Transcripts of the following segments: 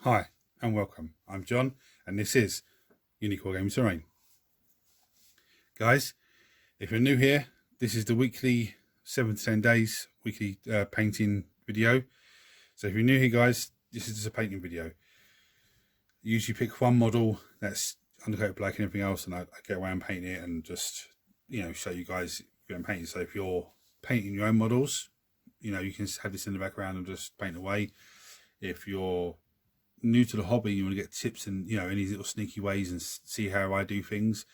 Hi and welcome. I'm John and this is Unique Wargaming Terrain. Guys, if you're new here, this is the weekly 7 to 10 days weekly painting video. So if you're new here, guys, this is just a painting video. Usually pick one model that's undercoat black and everything else, and I get around painting it and just, show you guys I'm painting. So if you're painting your own models, you can have this in the background and just paint away. If you're new to the hobby, you want to get tips and any little sneaky ways and see how I do things,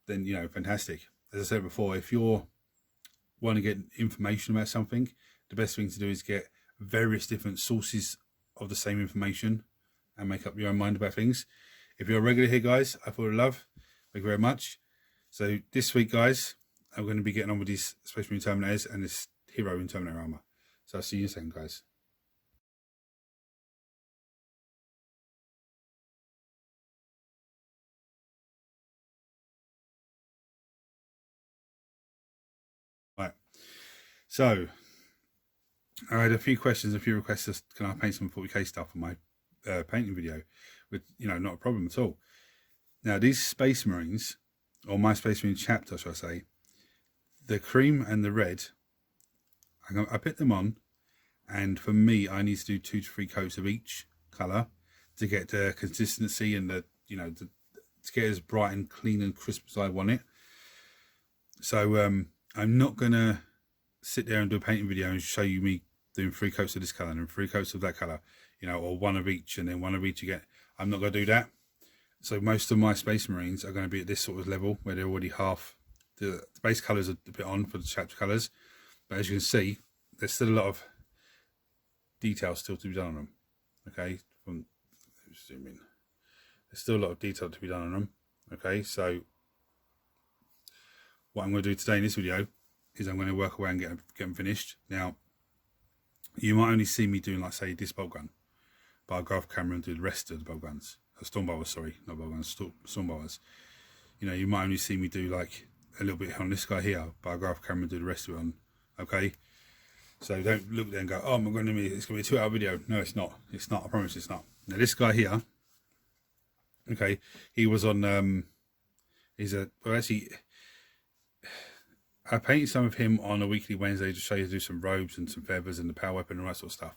then fantastic. As I said before, if you want to get information about something, the best thing to do is get various different sources of the same information and make up your own mind about things. If you're a regular here, guys, I thought love, thank you very much. So this week, guys, I'm going to be getting on with these Space Marine Terminators and this hero in Terminator Armour. So I'll see you in a second, guys. Right, so I had a few questions, a few requests. Just, can I paint some 40k stuff on my painting video? With not a problem at all. Now these Space Marines, or my Space Marine chapter, shall I say, the cream and the red, I put them on, and for me, I need to do 2 to 3 coats of each colour to get the consistency and the to get as bright and clean and crisp as I want it. So I'm not gonna sit there and do a painting video and show you me doing 3 coats of this colour and 3 coats of that colour, or one of each and then one of each again. I'm not going to do that. So most of my Space Marines are going to be at this sort of level where they're already half, the base colours are a bit on for the chapter colours, but as you can see, there's still a lot of detail still to be done on them. Okay, zoom in. There's still a lot of detail to be done on them. Okay, so what I'm going to do today in this video is I'm going to work away and get them finished. Now, you might only see me doing, like, say, this bolt gun, but I'll go off camera and do the rest of the bolt guns. Storm bombers, sorry, not bolt guns, storm bombers. You might only see me do like a little bit on this guy here, but I'll go off camera and do the rest of it on. Okay, so don't look there and go, oh, it's going to be a 2-hour video. No, it's not. It's not. I promise it's not. Now this guy here, okay, he was on. I painted some of him on a weekly Wednesday to show you to do some robes and some feathers and the power weapon and all that sort of stuff.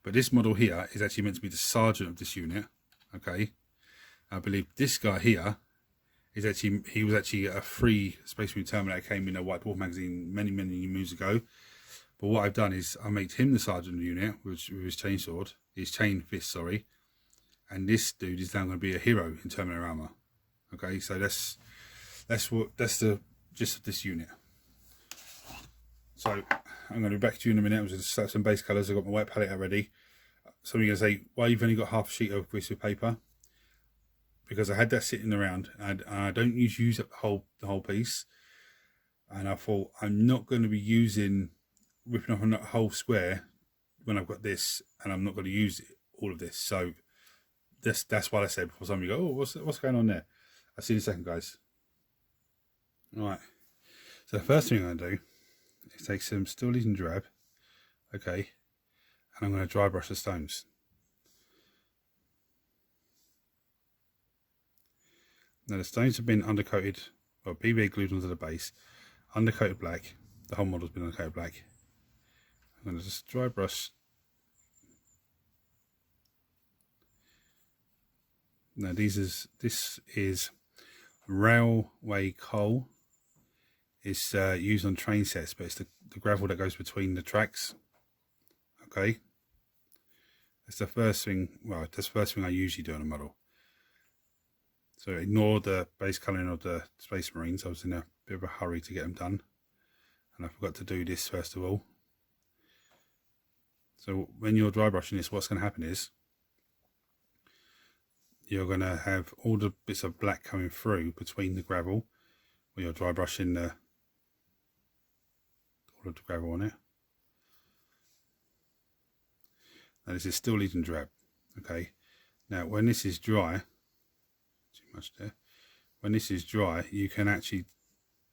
But this model here is actually meant to be the sergeant of this unit. Okay, I believe this guy here is he was actually a free Space Marine Terminator, came in a White Dwarf magazine many moons ago. But what I've done is I made him the sergeant of the unit with his chainsword, his chain fist, sorry. And this dude is now going to be a hero in Terminator Armour. Okay, so that's the gist of this unit. So I'm going to be back to you in a minute. I'm just going to some base colours. I've got my white palette already. Some of you are going to say, well, you've only got half a sheet of greaseproof paper. Because I had that sitting around and I don't usually use up the whole piece. And I thought, I'm not going to be ripping off a whole square when I've got this, and I'm not going to use all of this. So that's what I said before somebody go, oh, what's going on there? I'll see you in a second, guys. All right. So the first thing I'm going to do is take some Steel Legion Drab, okay, and I'm going to dry brush the stones. Now the stones have been undercoated, well, BB glued onto the base, undercoated black. The whole model's been undercoated black. I'm going to just dry brush. Now this is railway coal. It's used on train sets, but it's the gravel that goes between the tracks. Okay, that's the first thing. Well, that's the first thing I usually do on a model. So ignore the base colouring of the Space Marines. I was in a bit of a hurry to get them done, and I forgot to do this first of all. So when you're dry brushing this, what's going to happen is you're going to have all the bits of black coming through between the gravel when you're dry brushing all of the gravel on it. Now this is Steel Legion Drab. Okay, now when this is dry, too much there. When this is dry, you can actually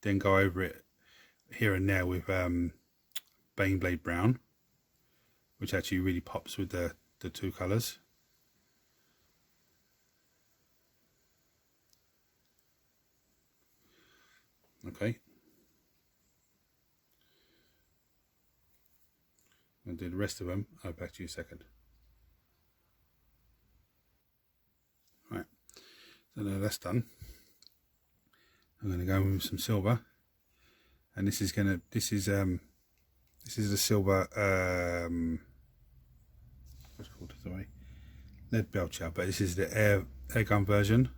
then go over it here and there with Baneblade Brown, which actually really pops with the two colours. I'm going to do the rest of them. I'll back to you a second. Right, so now that's done. I'm going to go in with some silver, and this is the silver what's it called, sorry, lead belcher, but this is the air gun version.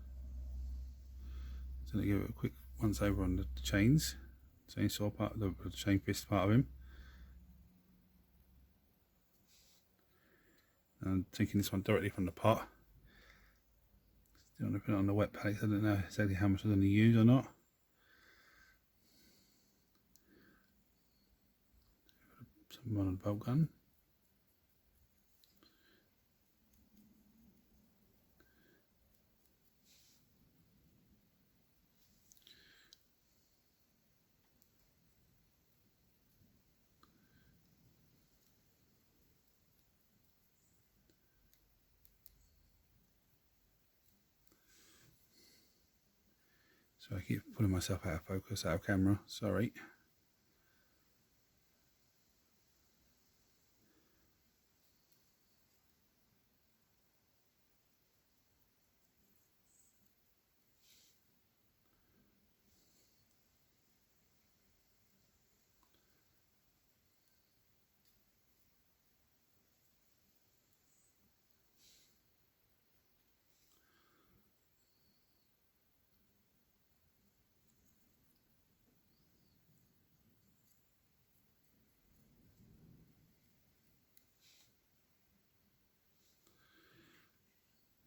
So I'm going to give it a quick once over on the chainsaw part, the chain fist part of him. I'm taking this one directly from the pot. Still want to put it on the wet pellets. I don't know exactly how much I'm going to use or not. Some on the bolt gun. So I keep pulling myself out of focus, out of camera, sorry.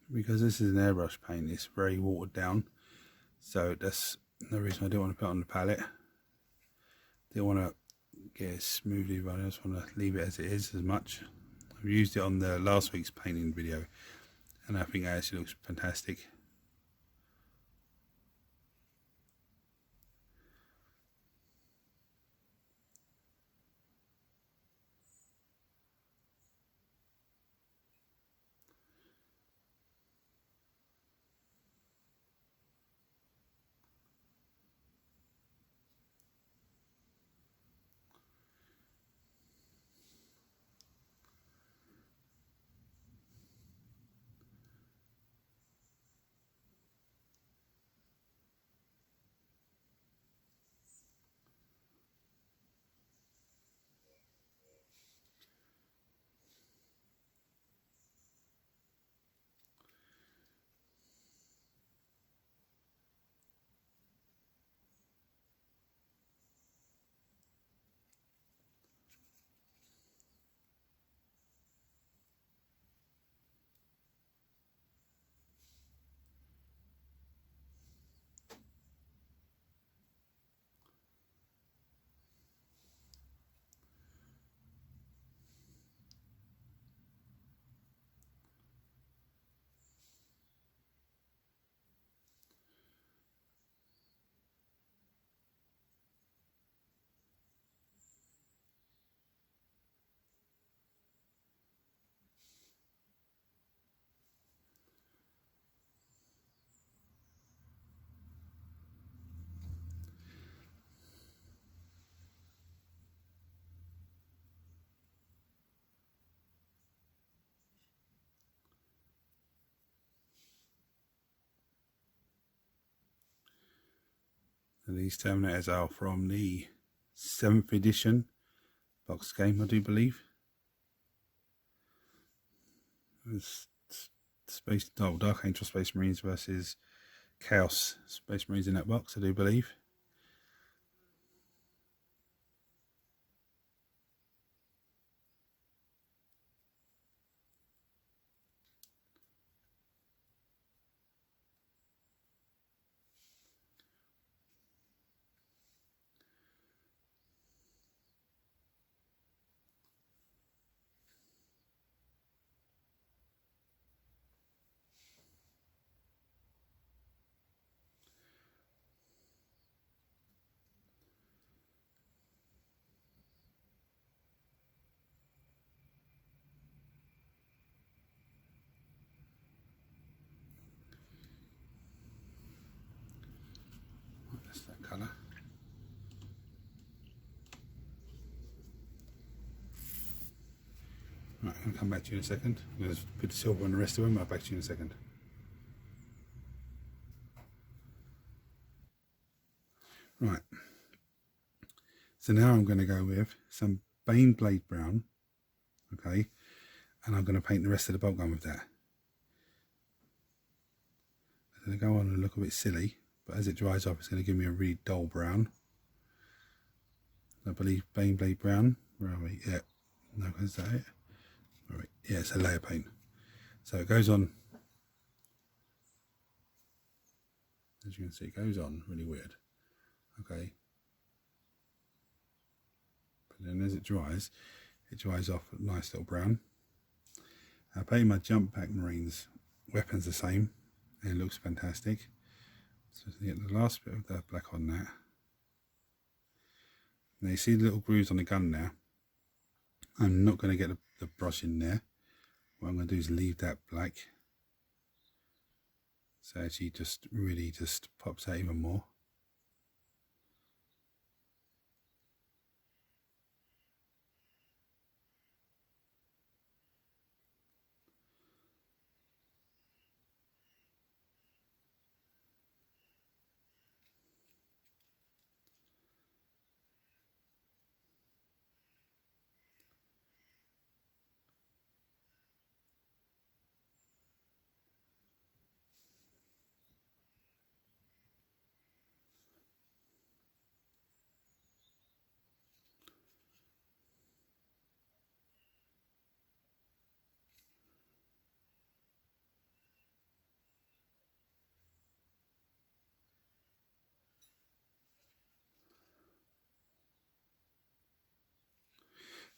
Because this is an airbrush paint, it's very watered down, so that's the reason I don't want to put it on the palette. Don't want to get it smoothly running, I just want to leave it as it is as much. I've used it on the last week's painting video, and I think it actually looks fantastic. And these Terminators are from the 7th edition box game, I do believe. It's Dark Angel Space Marines versus Chaos Space Marines in that box, I do believe. come back to you in a second. I'm going to put the silver on the rest of them. I'll back to you in a second. Right. So now I'm going to go with some Bane Blade Brown. Okay. And I'm going to paint the rest of the bolt gun with that. It's going to go on and look a bit silly, but as it dries off, it's going to give me a really dull brown. I believe Bane Blade Brown. Where are we? Yeah. No, is that it? Right. Yeah, it's a layer paint. So it goes on. As you can see, it goes on really weird. Okay. But then as it dries off a nice little brown. I painted my Jump Pack Marines weapons the same, and it looks fantastic. So to get the last bit of the black on that. Now you see the little grooves on the gun now. I'm not going to get the brush in there. What I'm going to do is leave that black. So actually just really just pops out even more.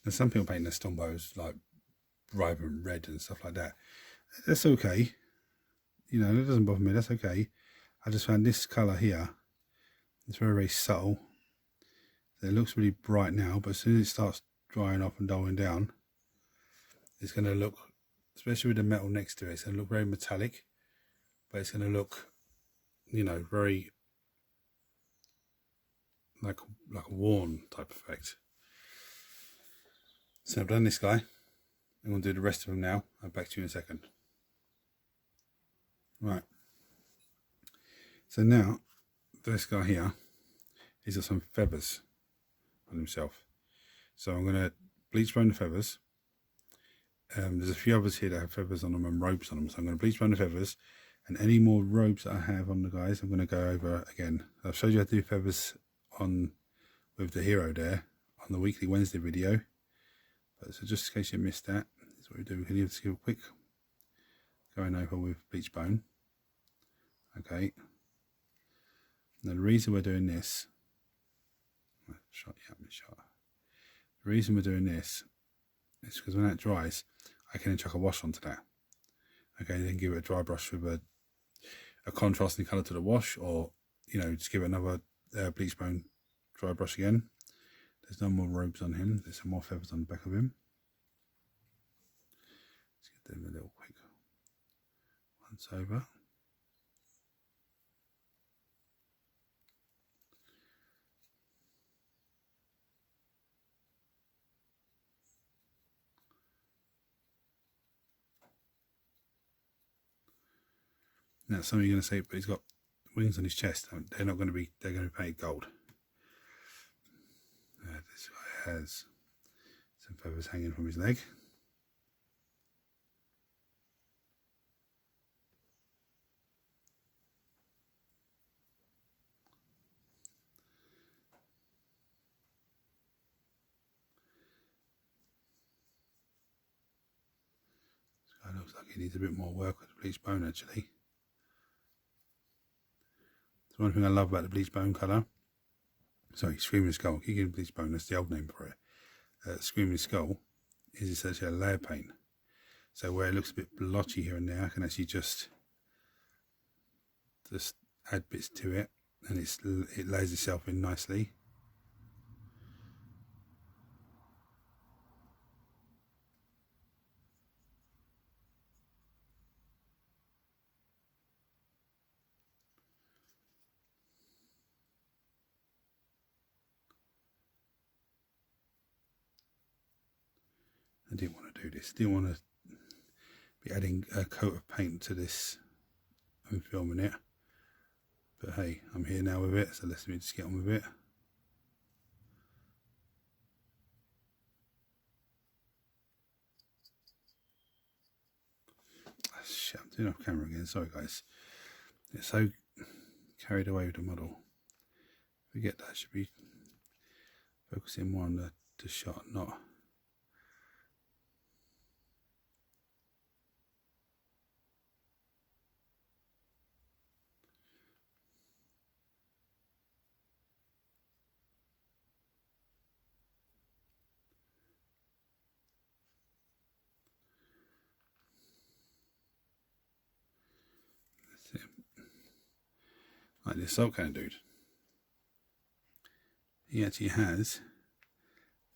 Now some people paint their Stormbows like vibrant red and stuff like that. That's okay. You know, that doesn't bother me, that's okay. I just found this colour here, it's very, very subtle. So it looks really bright now, but as soon as it starts drying off and dulling down, it's going to look, especially with the metal next to it, it's going to look very metallic, but it's going to look, you know, very like a worn type effect. So I've done this guy. I'm going to do the rest of them now. I'll back to you in a second. Right. So now, this guy here, he's got some feathers on himself. So I'm going to bleach brown the feathers. There's a few others here that have feathers on them and robes on them. So I'm going to bleach brown the feathers. And any more robes that I have on the guys, I'm going to go over again. I've showed you how to do feathers on with the hero there on the weekly Wednesday video. But so just in case you missed that, this is what we do. We can just give a quick going over with bleach bone. Okay. Now the reason we're doing this, the reason we're doing this is because when that dries, I can then chuck a wash onto that. Okay, then give it a dry brush with a contrasting colour to the wash, or you know, just give it another bleach bone dry brush again. There's no more robes on him. There's some more feathers on the back of him. Let's get them a little quick once over. Now some of you are going to say, but he's got wings on his chest. They're not going to be, they're going to be painted gold. This guy has some feathers hanging from his leg. This guy looks like he needs a bit more work with the bleach bone actually. So one thing I love about the bleach bone colour, sorry, Screaming Skull, I keep getting bleach bone, that's the old name for it. Screaming Skull is essentially a layer paint. So where it looks a bit blotchy here and there, I can actually just add bits to it, and it lays itself in nicely. I didn't want to do this. Didn't want to be adding a coat of paint to this and filming it. But hey, I'm here now with it, so let's me just get on with it. Shit, I'm doing off camera again. Sorry guys. It's so carried away with the model. Forget that. Should be focusing more on the shot, not. That's it. Like this salt can dude. He actually has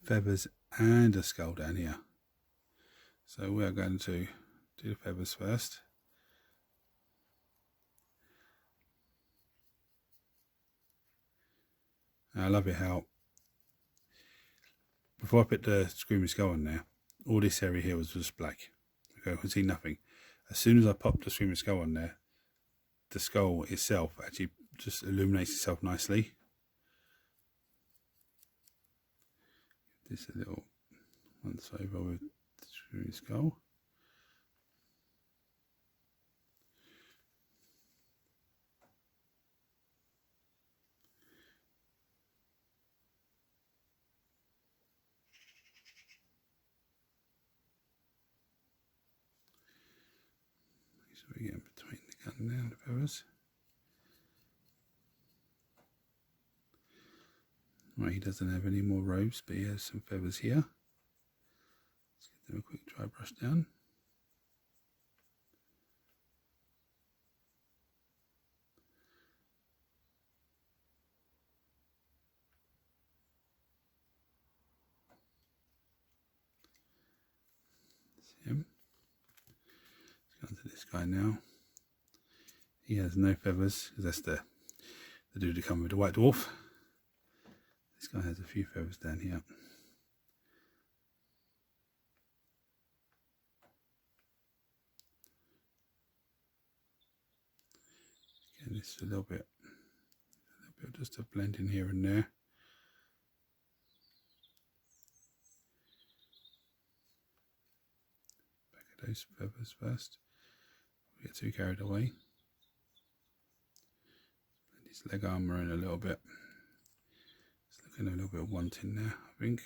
feathers and a skull down here. So we are going to do the feathers first. And I love it how, before I put the screaming skull on there, all this area here was just black. Okay, I could see nothing. As soon as I popped the screaming skull on there, the skull itself actually just illuminates itself nicely. This a little once over with the screaming skull. So we get in between the gun now, the feathers. Right, he doesn't have any more robes, but he has some feathers here. Let's give them a quick dry brush down. That's him. Let's go on to this guy now. He has no feathers, because that's the dude that comes with the white dwarf. This guy has a few feathers down here. Again, this is a little bit just a blend in here and there. Back of those feathers first. We get too carried away. Blend his leg armour in a little bit. It's looking a little bit wanting there, I think.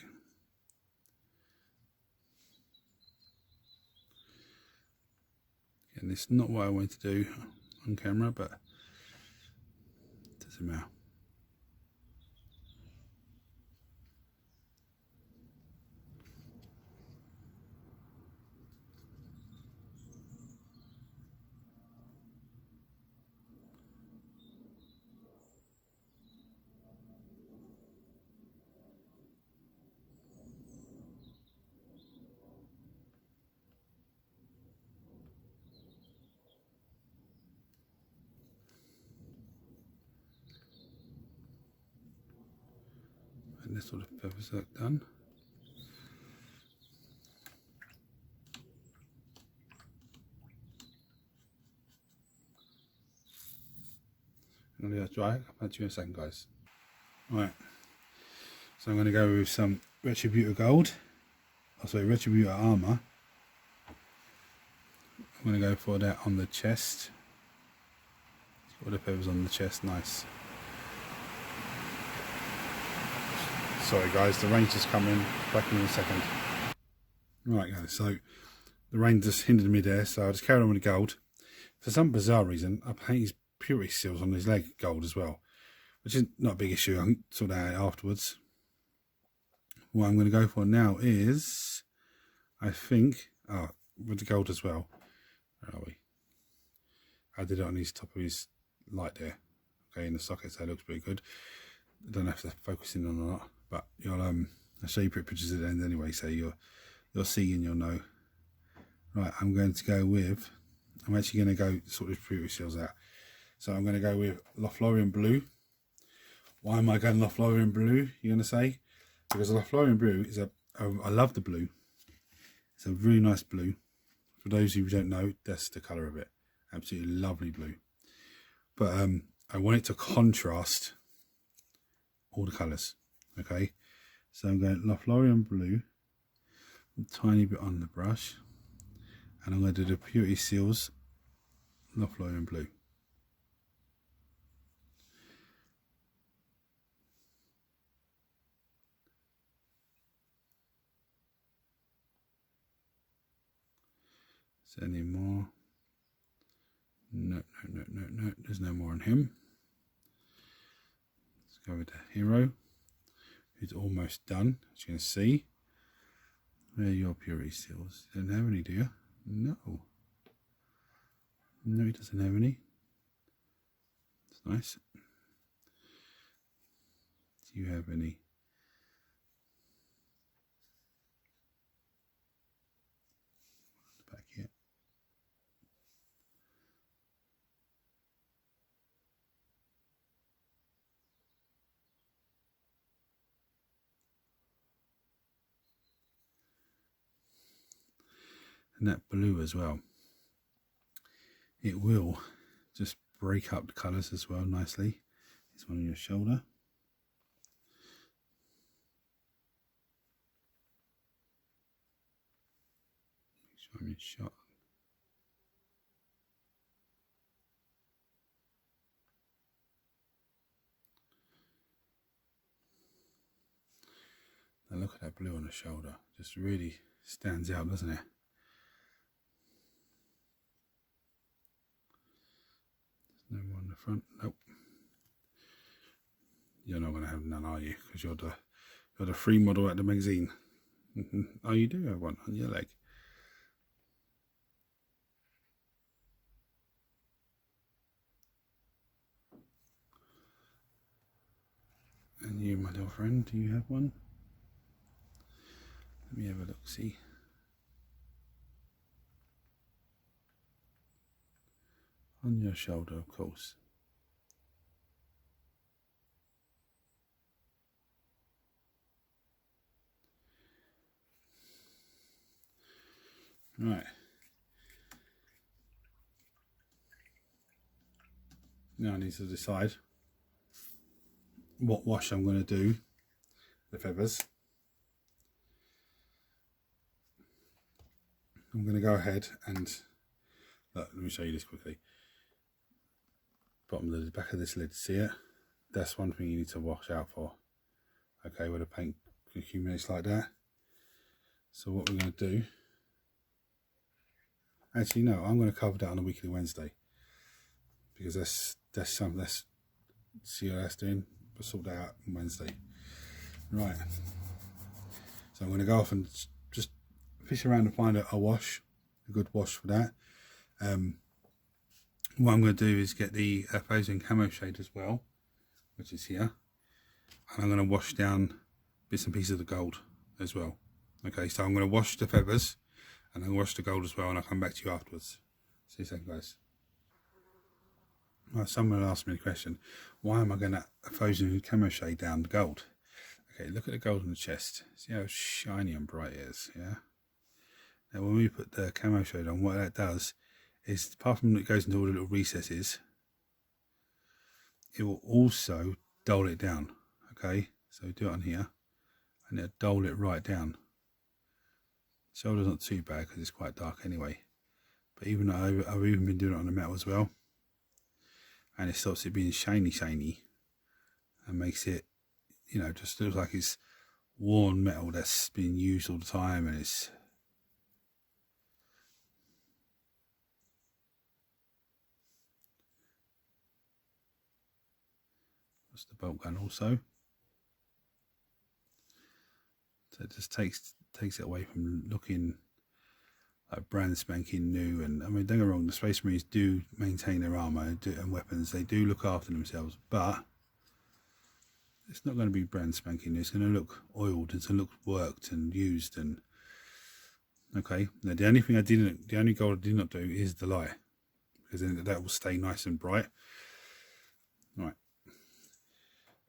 Again, this is not what I want to do on camera, but it doesn't matter. And this sort of feathers look done. I'm going to let that dry. I'll come back to you in a second, guys. Right, so I'm going to go with some Retributor Gold. Oh, sorry, Retributor Armour. I'm going to go for that on the chest. Got the feathers on the chest, nice. Sorry guys, the rain's just coming. Back in a second. Right guys, so the rain just hindered me there, so I just carried on with the gold. For some bizarre reason, I painted his purity seals on his leg gold as well, which is not a big issue. I can sort that out afterwards. What I'm going to go for now is, I think, with the gold as well. Where are we? I did it on his top of his light there. Okay, in the socket, so it looks pretty good. I don't have to focus in on or not, but you'll I'll show you pretty pictures at the end anyway, so you'll see and you'll know. Right, I'm going to go with. I'm actually going to go sort of purity seals out. So I'm going to go with Lothlorien Blue. Why am I going Lothlorien Blue, you're going to say? Because Lothlorien Blue is I love the blue. It's a really nice blue. For those of you who don't know, that's the colour of it. Absolutely lovely blue. But I want it to contrast all the colours. Okay, so I'm going Lothlorien blue, a tiny bit on the brush, and I'm going to do the Purity Seals Lothlorien blue. Is there any more? No, there's no more on him. Let's go with the hero, who's almost done, as you can see. Where are your Purity Seals? You don't have any, do you? No. No, he doesn't have any. It's nice. Do you have any? Back here. And that blue as well. It will just break up the colours as well nicely. It's one on your shoulder. Make sure I'm in shot. Now look at that blue on the shoulder. Just really stands out, doesn't it? There's no more on the front. Nope. You're not going to have none, are you? Because you're the free model at the magazine. Oh, you do have one on your leg. And you, my little friend, do you have one? Let me have a look, see. On your shoulder, of course. Right. Now I need to decide what wash I'm going to do the feathers. I'm going to go ahead and look, let me show you this quickly. Bottom of the back of this lid, see it? That's one thing you need to wash out for. Okay, where the paint accumulates like that. So what we're going to do, actually no, I'm going to cover that on a weekly Wednesday, because that's something, let's see what that's doing. We'll sort that out on Wednesday. Right, so I'm going to go off and just fish around and find a wash, a good wash for that. What I'm going to do is get the ep5 camo shade as well, which is here, and I'm going to wash down bits and pieces of the gold as well. Okay, so I'm going to wash the feathers and then wash the gold as well, and I'll come back to you afterwards. See you soon, guys. Well, someone asked me the question, why am I going to ep5 camo shade down the gold? Okay, look at the gold on the chest. See how shiny and bright it is, yeah? Now when we put the camo shade on, what that does is, apart from it goes into all the little recesses, it will also dull it down. Okay, so do it on here, and it'll dull it right down. Shoulder's not too bad because it's quite dark anyway, but even though I've even been doing it on the metal as well, and it stops it being shiny and makes it, you know, just looks like it's worn metal that's been used all the time, and it's the bolt gun also. So it just takes it away from looking like brand spanking new. And I mean, don't get me wrong, the Space Marines do maintain their armour and weapons. They do look after themselves, but it's not going to be brand spanking new. It's going to look oiled. It's going to look worked and used. And okay, now the only gold I did not do is the light, because then that will stay nice and bright. Right.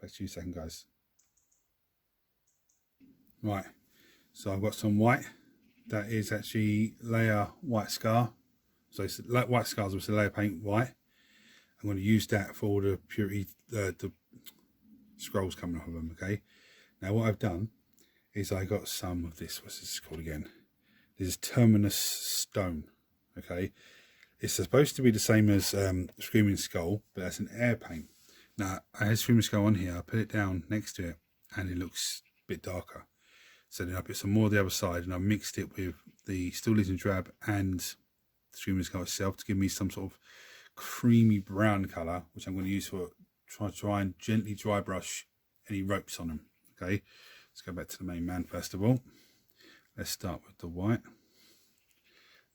Back to you a second, guys. Right, so I've got some white that is actually layer white scar. So it's like white scars with the layer paint white. I'm going to use that for all the purity, the scrolls coming off of them. Okay. Now what I've done is I got some of this. What's this called again? This is Terminus stone. Okay. It's supposed to be the same as Screaming Skull, but that's an air paint. Now I had Screaming Skull on here. I put it down next to it, and it looks a bit darker. So then I put some more on the other side, and I mixed it with the Still Legion Drab and the Screaming Skull itself to give me some sort of creamy brown colour, which I'm going to use for try and gently dry brush any ropes on them. Okay, let's go back to the main man first of all. Let's start with the white.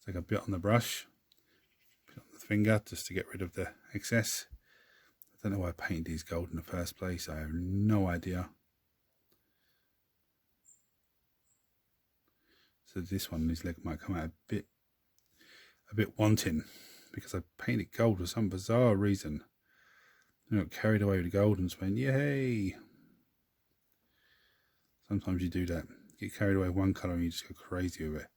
Take a bit on the brush, put it on the finger just to get rid of the excess. I don't know why I painted these gold in the first place. I have no idea. So this one, his leg might come out a bit wanting because I painted gold for some bizarre reason. I got carried away with the gold and just went, yay! Sometimes you do that. Get carried away with one colour and you just go crazy with it.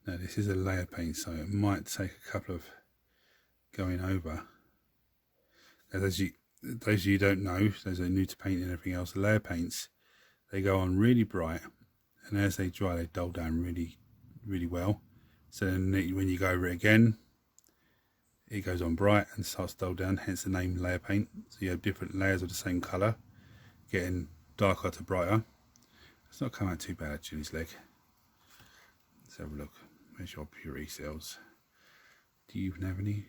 Now this is a layer paint, so it might take a couple of going over. As those of you who don't know, those are new to painting and everything else, the layer paints, they go on really bright, and as they dry they dull down really, really well. So then when you go over it again, it goes on bright and starts to dull down, hence the name layer paint. So you have different layers of the same colour, getting darker to brighter. It's not come out too bad actually, his leg. Let's have a look. Where's your purity cells? Do you even have any?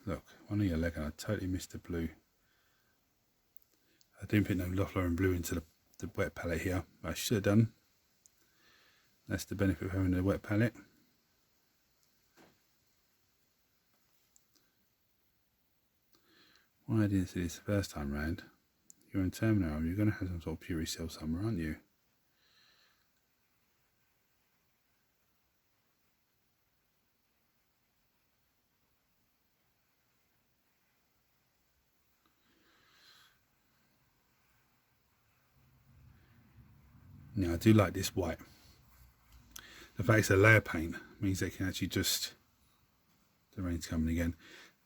Look, one of your leg, and I totally missed the blue. I didn't put no Loeffler and blue into the wet palette here, but I should have done. That's the benefit of having a wet palette. Why I didn't see this the first time round? You're in Terminator Armour, you're going to have some sort of purity cell somewhere, aren't you? Now I do like this white. The fact it's a layer paint means they can actually just, the rain's coming again,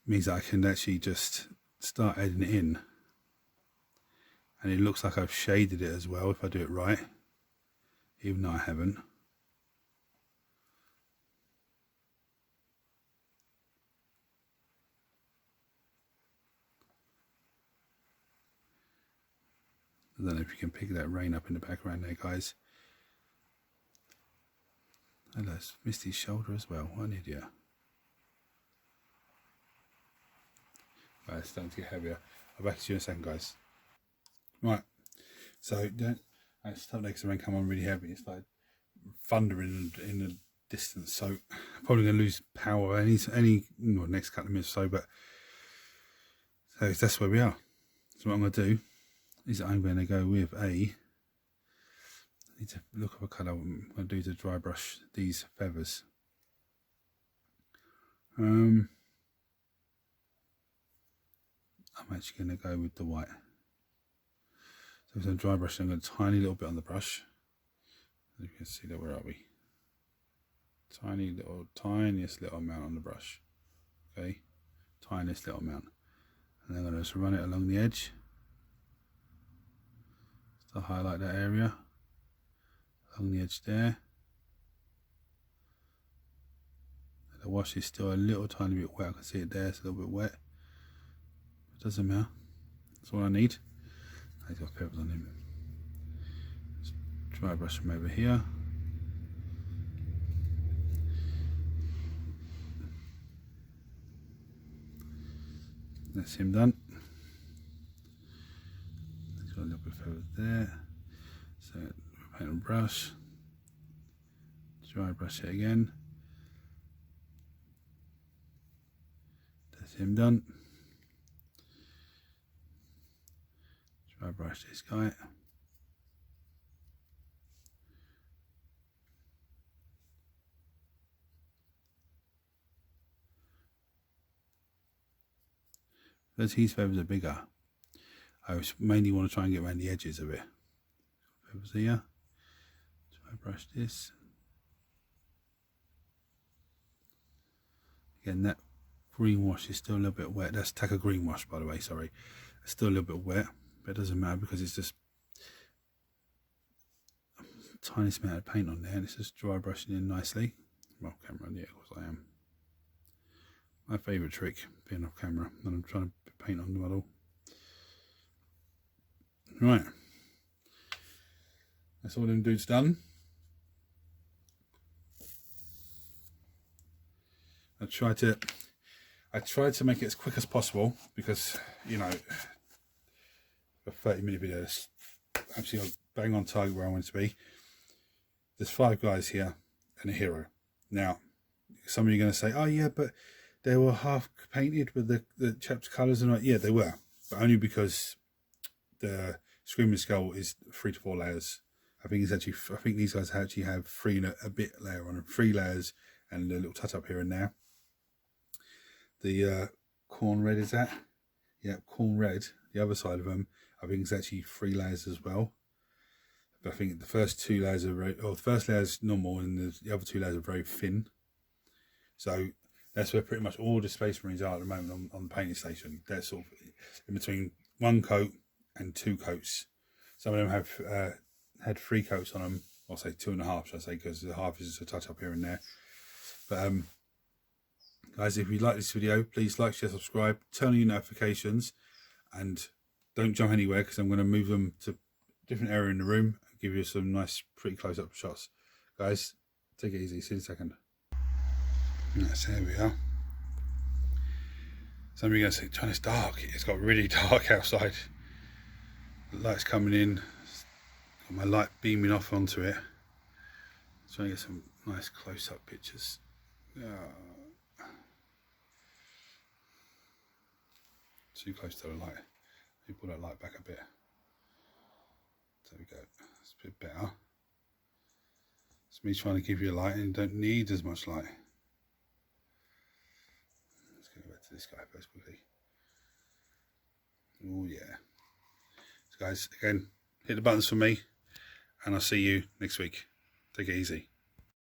means that I can actually just start adding it in. And it looks like I've shaded it as well if I do it right, even though I haven't. I don't know if you can pick that rain up in the background there, guys. Hello, it's missed his shoulder as well. What an idiot. Right, it's starting to get heavier. I'll back to you in a second, guys. Right, so it's starting to make the rain come on really heavy. It's like thundering in the distance. So I'm probably going to lose power next couple of minutes or so. But so that's where we are. So what I'm going to do is I'm going to go with I need to look up a colour. I'm going to do to dry brush these feathers. I'm actually going to go with the white. So I'm going to dry brush. I'm going to tiny little bit on the brush. You can see that. Where are we? Tiniest little amount on the brush. Okay, tiniest little amount, and then I'm going to just run it along the edge to highlight that area along the edge there. And the wash is still a little tiny bit wet. I can see it there, it's a little bit wet. It doesn't matter. That's all I need. He's got feathers on him. Just dry brush him over here. That's him done. He's got a little bit of feathers there. So paint and brush. Dry brush it again. That's him done. Dry brush this guy. Because his feathers are bigger, I mainly want to try and get around the edges of it. Feathers here. Dry brush this. Again, that green wash is still a little bit wet. That's Tacker green wash, by the way, sorry. It's still a little bit wet, but it doesn't matter because it's just a tiny amount of paint on there, and it's just dry brushing in nicely. Well, camera, yeah, of course I am. My favourite trick, being off camera when I'm trying to paint on the model. Right, that's all them dudes done. I tried to make it as quick as possible because, you know, a 30-minute video is absolutely bang on target where I want it to be. There's 5 guys here and a hero. Now, some of you are going to say, oh yeah, but they were half painted with the chap's colours and all. Yeah, they were, but only because the Screaming Skull is 3 to 4 layers. I think these guys actually have 3 and a bit layer on them, 3 layers and a little touch up here and there. The corn red is that? Yeah, corn red. The other side of them, I think it's actually 3 layers as well. But I think the first 2 layers are the first layer is normal, and the other 2 layers are very thin. So that's where pretty much all the Space Marines are at the moment on the painting station. They're sort of in between 1 coat and 2 coats. Some of them have had 3 coats on them. I'll say 2.5, should I say, because the half is just a touch up here and there. But guys, if you like this video, please like, share, subscribe, turn on your notifications, and don't jump anywhere because I'm going to move them to a different area in the room and give you some nice, pretty close-up shots. Guys, take it easy. See you in a second. Yes, there we are. Some of you are going to say, John, it's dark. It's got really dark outside. The light's coming in. Got my light beaming off onto it. Trying to get some nice close-up pictures. Too close to the light. Let me pull that light back a bit. There we go. It's a bit better. It's me trying to give you a light and you don't need as much light. Let's go back to this guy first quickly. Oh yeah. So guys, again, hit the buttons for me and I'll see you next week. Take it easy.